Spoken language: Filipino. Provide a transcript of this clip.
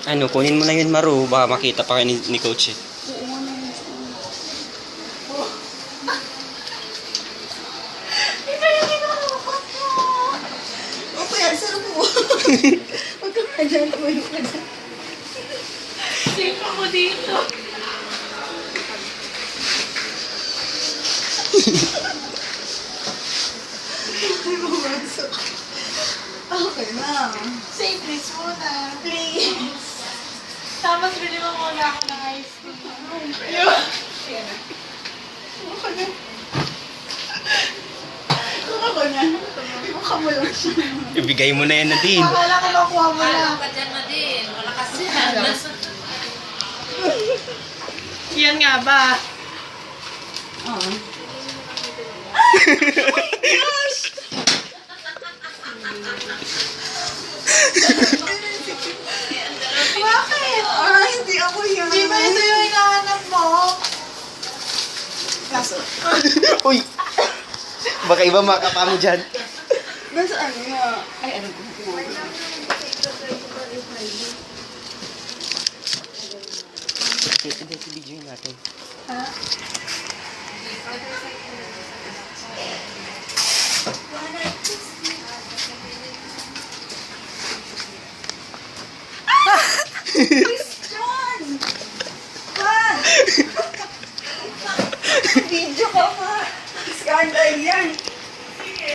Ano, kunin mo na yun, Maru. Baka makita pa kayo ni Coach eh. Oo nga naman. Okay, sarap mo. Huwag ka dyan. Huwag ka dyan. Safe ako dito. Okay na. Safe please muna. Please. Tapos bili mo muna ako ng ice cream. Mukha na. Mukha na. Mukha mo lang siya. Ibigay mo na yan, Nadine. Akala ko makuha mo Wala lang. ka dyan na din. Wala kasi yan. Yan nga ba? Oo. Bakit? Ah, hindi ako yan. Di ba ito yung hinahanap mo? Kaso, Uy! Baka iba makapa mo dyan. nasa ano nga? Ay, ano ko? Hindi, video natin. Ha? Ay,